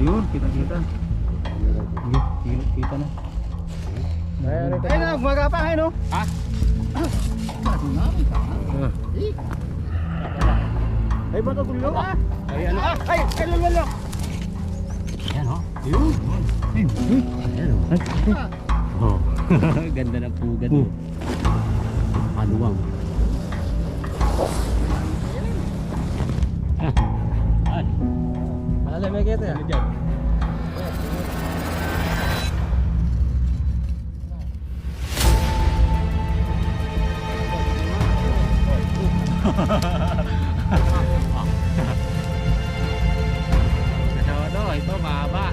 Yun, kita. Kita na. Ay na, gumagapa kayo no? Ha? Ay bato gulo ah. Ay ano? Ay lolo. Ayan o. Yun. Ayan o. Oh. Ganda ng pugad mo. Maluwang. Alam mo kaya Ano dyan? Kasama ito mahaba.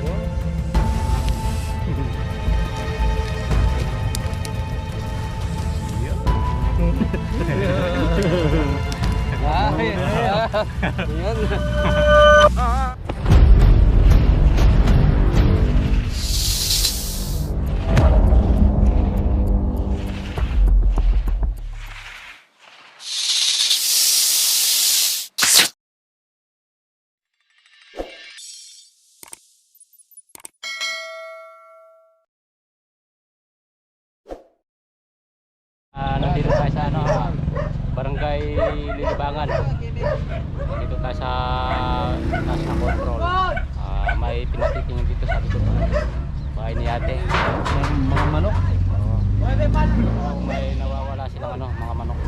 Nandito tayo sa Barangay Lilibangan. Dito tayo sa taas ng control. May pinatitingin dito sa likod ng bahay ni ate. Mga manok. May nawawala silang mga manok.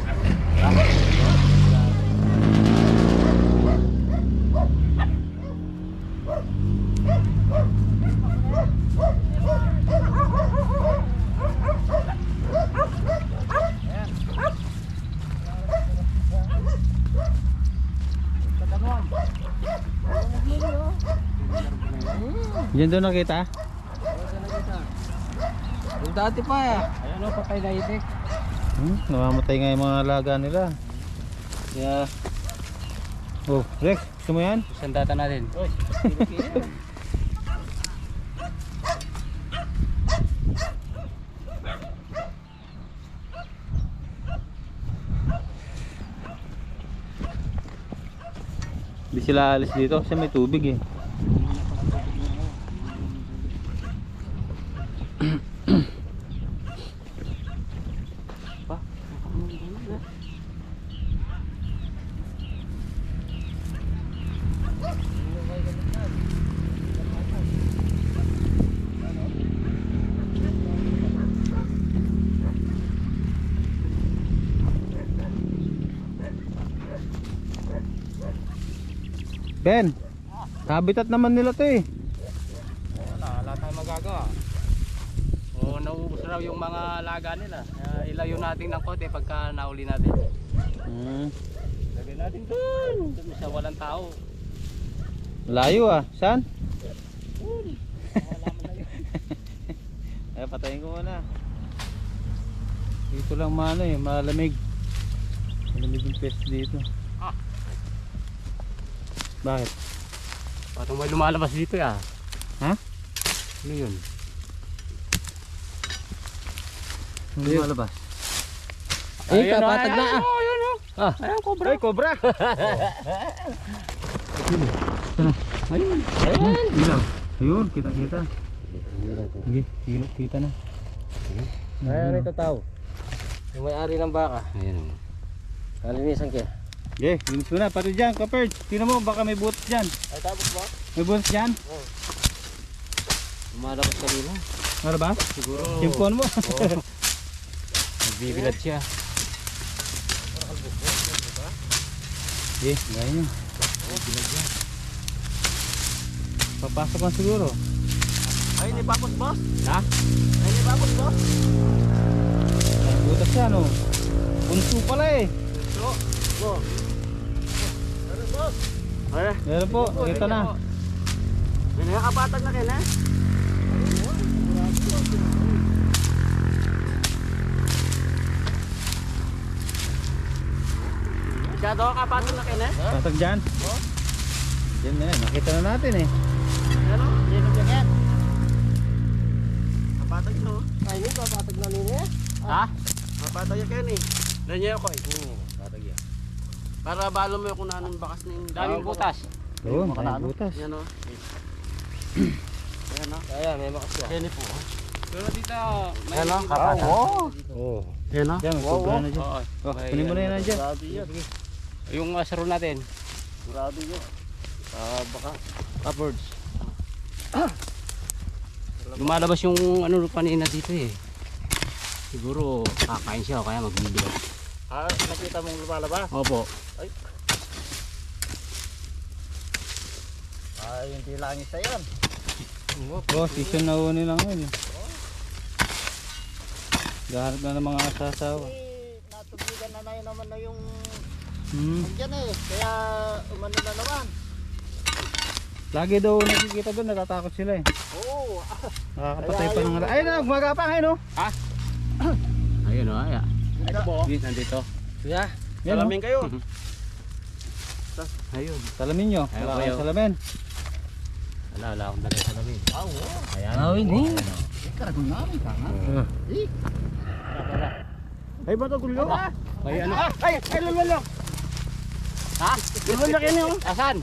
Diyan doon nakita? Yung dati pa Ayan o, patay na itik. Namamatay nga yung mga alaga nila. Kaya oh, Rex, gusto mo yan? Sandata natin. Hindi sila alis dito kasi may tubig eh. Ben, habitat naman nila to eh. Wala tayong magagawa. Naubos raw yung mga laga nila. Ilayo natin ng konti pagka nauli natin. Lagay natin doon sa walang tao. Layo ah, saan? Ay, patayin ko muna. Dito lang malamig. Malamig yung pest dito. Bakit? Patong may lumalabas dito Ha? Ano yun? Ano lumalabas? Ay, kapatag na Ayun o. Ayun, cobra. Ay, cobra! Ayun. Ilaw. Ayun, kita. Sige, kita na. Ayun ito tao. Yung may-ari ng baka. Ayun. Kalinisan kaya. Okay, linis ko na. Pati dyan, kaperd. Tingnan mo, baka may butas dyan. Ay, tapos ba? May butas dyan? Oo. Lumalabas kanina. Ano ba? Siguro. Simpon mo. Nagbibilad siya. Okay, gaya nyo. Papasok lang siguro. Ay, ni Bakos boss? Ha? Ay, ni Bakos boss? May butas yan oh. Punso pala eh. Go. Ano boss? Ay, Meron po, ito na. may nakapatag na kin Masyado kapatag na kin Patag dyan. Yan na yan, nakita na natin eh. Ano? Sino yan? Kapatag no? Ay, hindi kapatag na nila. Ha? Kapatag yan kin Nandiyan ako patag yan. Para balo mo yung kung anong bakas na yung daming butas. Doon, may butas. Yan o. Ayan o. Ayan, may makasya. Yan po. Pero dito, may Ayan o, dito- kapasa. Oh. Ayan o. Yan, magpupula na dyan. Oo. Oh, May kunin mo na ano, yan dyan. Grabe yan. Yung asaro natin. Grabe yun. Baka. Upwards. Lumalabas yung ano kanina dito eh. Siguro kakain siya o kaya magbibilang. Nakita mong lumalabas? Opo. Hindi lang isa yan. Oh, season na huni lang yun. Gahanap na ng mga asasawa. Natubigan na yun naman na yung Dyan eh. Kaya umano na naman. Lagi daw nakikita doon, natatakot sila eh. Oo. Nakakapatay pa ng... Ayun na, gumagapang ayun oh. Ayun o, ayan. Ito po. Nandito. Yeah. Yan, Salamin kayo. Ayun. Salamin nyo. Ayun, Wala kayo. kayong salamin. Wala akong dala sa lamin. Ayan. hindi. Karagong namin ka nga. Ay, ba't ang gulo? May ano? Ay, lulwalo. Ha? Lulwalo kayo niyo. Asan?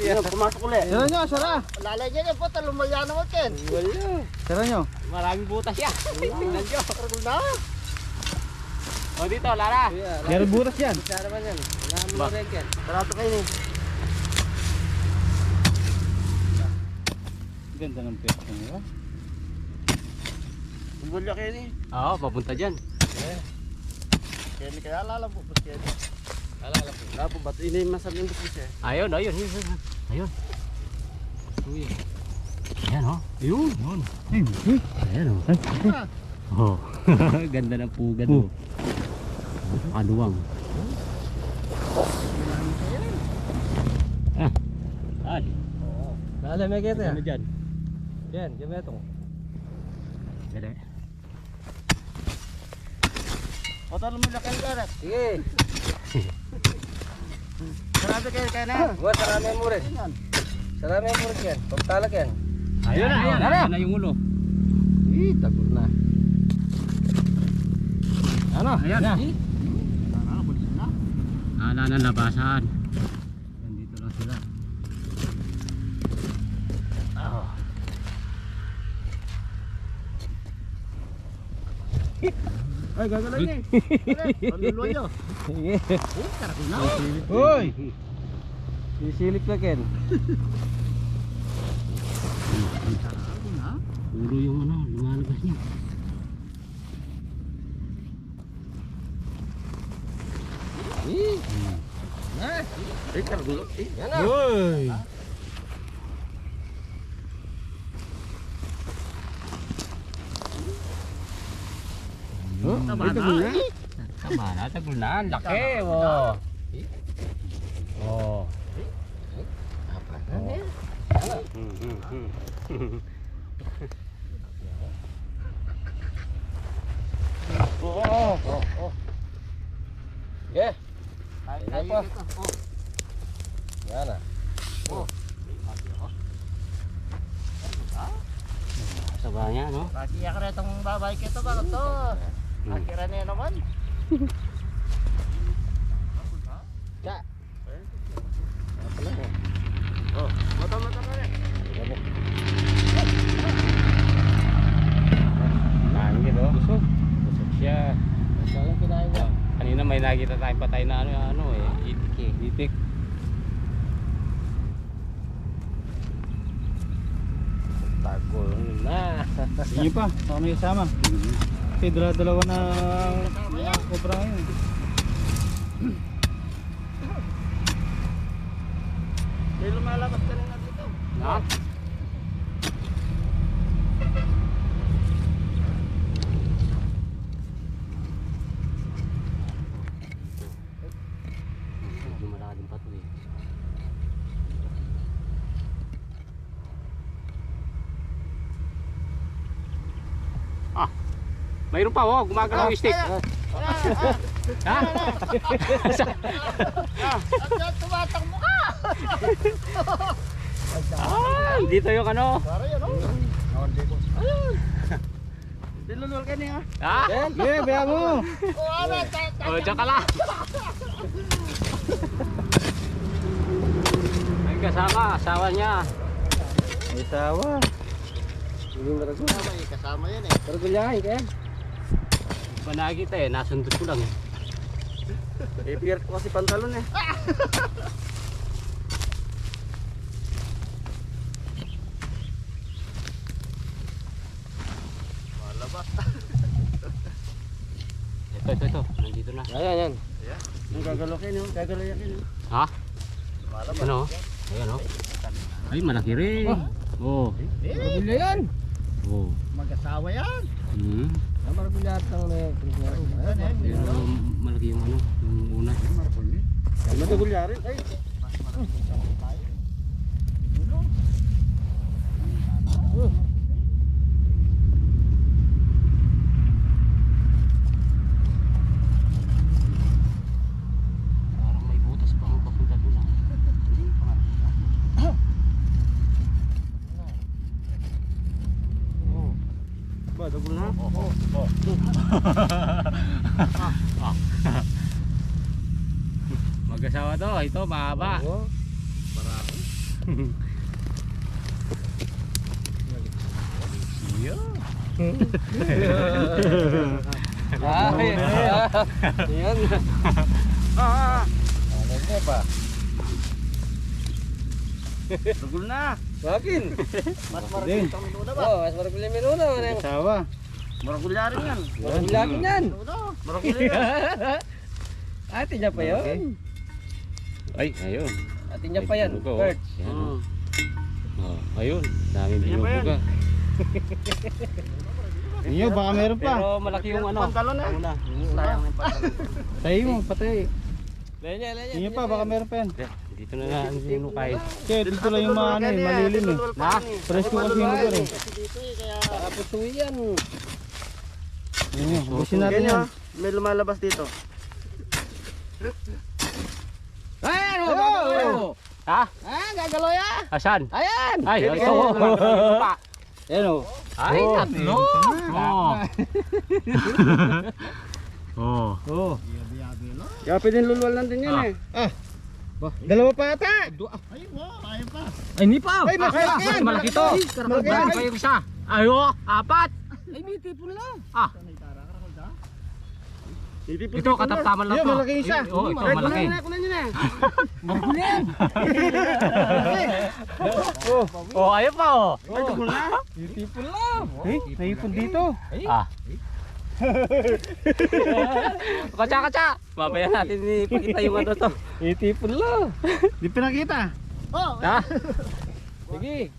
Yan, pumasok ulit. Sara nyo, sara. Lalay dyan yung po, talumalya naman Ken. Sara nyo. Maraming butas yan. Tingnan nyo. Karagong na. O dito, Lara. Meron buras yan. Kaya naman yan. Ba? Barato kayo ni. Ganda ng pwesto nyo. Lulwalo kayo ni. Oo, papunta dyan. Kenny, kaya alala po, bus Kenny. Alala po. Wala po, ba't ini masarap yung bus eh? Ayun, ayun. Ayun. Uy. Ayan o. Ayun. Ayan o. Oh. Ganda ng pugad o. Kaluwang. Ah. Saan? Alala, may kita Ano dyan? Yan, yan may itong. Dali. O, talumalya kayo karat. Sige. Sarado kayo na. Huwag, sarami mo rin. Sarami mo rin yan. Pagtalag yan. Ayun na, ayun. Ayun na yung ulo. Tagol na. Ano? Ayan na. Ala na labasan. Nandito lang sila. Oh. Ay, gagawin niya. Panuluan niyo. Sige. Karagong na. Hoy! Sisilip na Ken. Karagong na. Puro yung ano, lumalabas niya. Ay, karagong na. Yan na. Hoy! Tama na. Tama na, tagul na. Ang laki. Oh. Oh. Oo. Yeah. Ay pa. Yan na. Sa ba niya, no? Pakiya ka rin itong babae kito ba ito? Akira niya naman. Ka. Oh, mata ka rin. Nangin, oh. Busog. Busog siya. Sayang kinain niya. Kanina may nakita tayong patay na ano eh. Itik eh. Itik. Tagol na. Inyo pa, baka may isama. Kasi dala-dalawa na kubra ngayon. May lumalabas ka rin na dito. Na? Medyo malalim pa to eh. Ah, mayroon pa oh, gumagalaw yung stick. Ha? Tumatakbo ka! Ah, dito yung ano. Para yan, oh. Ayun. Dilulul ka niya. Ha? Yeah, baya mo! Oh, ano? Oh, diyan ka lang. May kasama, asawa niya. May sawa. Hindi maragul. Kasama yan eh. Maragulyahin kaya. Ba nakikita eh, nasundot ko lang eh. Ipiyart ko kasi pantalon eh. Malabas. Ito, nandito na. Ayan. Ang gagalokin yun. Gagalayakin yun. Ha? Ano? Ayan o. Ay, malaki rin. Oo. Maragulya yan. Oo. Mag-asawa yan. Hmm. Maragulya at ang Pero malaki yung ano, yung una. Maragulya rin. Ay. Parang may butas pa ang papunta doon. Ba, dagol na? Mag-asawa to, ito mahaba. Oo. Yan. Ano pa? Dagol na. Bakin. Mas Din. minuto ba? Oh, mas maragulya minuto. Sawa. Maragulya rin yan. Maragulya rin yan. Maragulya. Ate niya pa yun. Ay, ayun. Ate niya pa yan. Binuga, oh. Bird. Yan, oh. Oh, ayun, daming Yan ba yan? binubuga. Inyo, baka meron pa. Pero malaki yung ano. Pantalon eh. Una. Sayang yung pantalon. Tayo mo, patay. Lenya. Inyo pa, baka meron pa yan. Dito na nga ang sinukain. Kaya dito lang yung mga ano eh, malilim eh. Na? Presko kasi yung lugar eh. Tapos suwi yan. Inyo, busin natin yan. May lumalabas dito. Ayan o! Oh! Ha? Ah, gagalaw ya! Asan? Ayan! Ay, ito. Pa. Ayan o. Ay, Oh, tatlo. Oh. Oh. Oh. Kaya pwedeng lulwal natin yan eh. Dalawa pa ata. Ay, hindi pa. Ay, malaki yan. Malaki to. Malaki. Malaki pa yung isa. Ay, oh, apat. Ay, may tipon lang. Ah, ito kataptaman lang Yo, to. malaki isa. Oh, ito malaki. Kunan nyo na. Oh, ayun pa oh. Ay, dugol na. Tipon lang. Eh, naipon dito. Ah. Kacha. Mamaya natin ipakita yung ano to. Itipon lang. Di pinakita. Ha? Sige.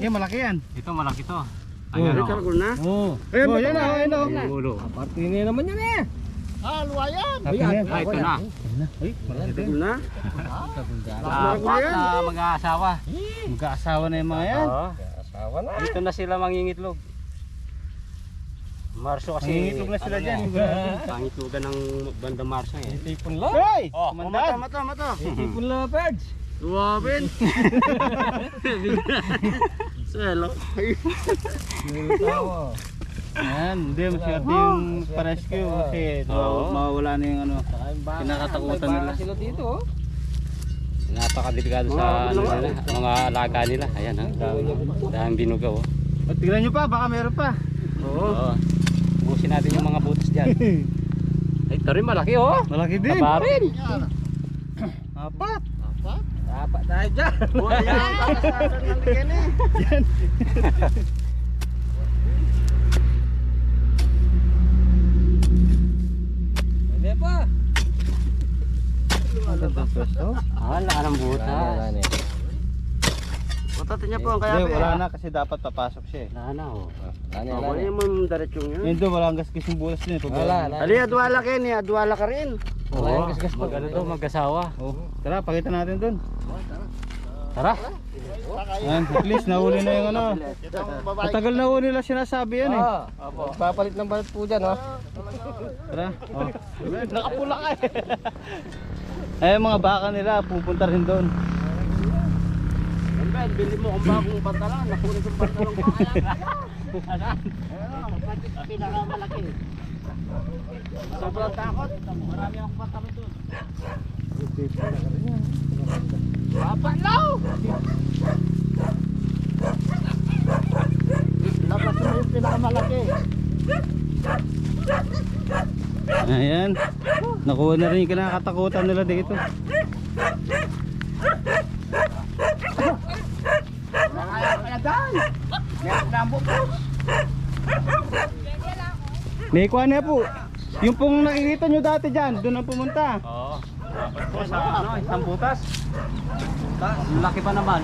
Eh, malaki yan. Ito malaki to. Ay, Ayan oh. karagol na. Oh. Oh, yan na, yan na. Yung ulo. Parte na naman yan eh. Luwayan. Tapos yan. Ah, ito na. Ay, malaki din. Dugol na. Apat na mag-aasawa. Magkaasawa na yung mga yan. Oo. Asawa na. Dito na sila mangingitlog. Marso kasi. Nangingitlog na sila dyan. Pangitlogan ng bandang Marso eh. Tipon lang. Hoy! Oh, Kumandaan. Mata. Tipon lang, Perds. Duwabin. Swelo. Yan, hindi maswerte yung pa-rescue kasi Oo. mawawala na yung ano, kinakatakutan nila. Sila dito oh. Napakadelikado sa ano nila, mga alaga nila. Ayan ha. Daming binugaw oh. At tignan nyo pa, baka meron pa. Oo. Ubusin natin yung mga butas dyan. Ay, ito rin malaki oh. Malaki din. Taba rin. Apat. Dapat tayo dyan. Ayan. Tatasan ng ligyan eh. Yan. Hindi pa. Ang gandang pwesto. Ah, laka ng butas. Patatin niya po ang kaya. Hindi, wala na kasi dapat papasok siya eh. Wala na oh. Wala yung mga diretsyon yun. Yun doon, walang gasgas yung bulas din eh. Ali, adwala kayo ni. Adwala ka rin. Oo. Mag ano to, mag-asawa. Oh, tara, pakita natin doon. Tara. Yan, at least nahuli na yung ano. Matagal na huli nila sinasabi yan eh. Opo. Papalit ng balat po dyan oh. Tara. Oh. Nakapula ka eh. Eh, mga baka nila pupunta rin doon. Ben, bili mo kung bagong pantalan. Nakunin yung pantalon ko kaya. Pinakamalaki. Sobrang takot. Marami akong pantalon doon. Papa, no! Ayan. Nakuha na rin yung kinakatakutan nila dito. May kuha na po. Yung pong nakikita nyo dati dyan, doon ang pumunta. Oo. Dapat po sa ano, isang butas. Laki pa naman.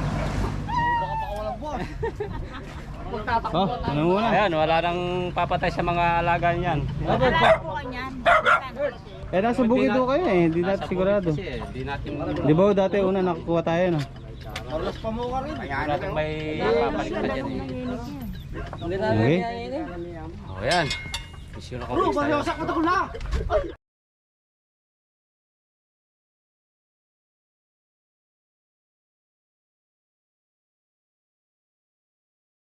Oh, ano muna? Ayan, wala nang papatay sa mga alaga niyan. Eh, nasa bukid doon kayo eh, hindi natin sigurado. Hindi natin Di ba dati una nakakuha tayo no? siguradong may papalik na dyan eh. Okay. O yan. Misyon ako.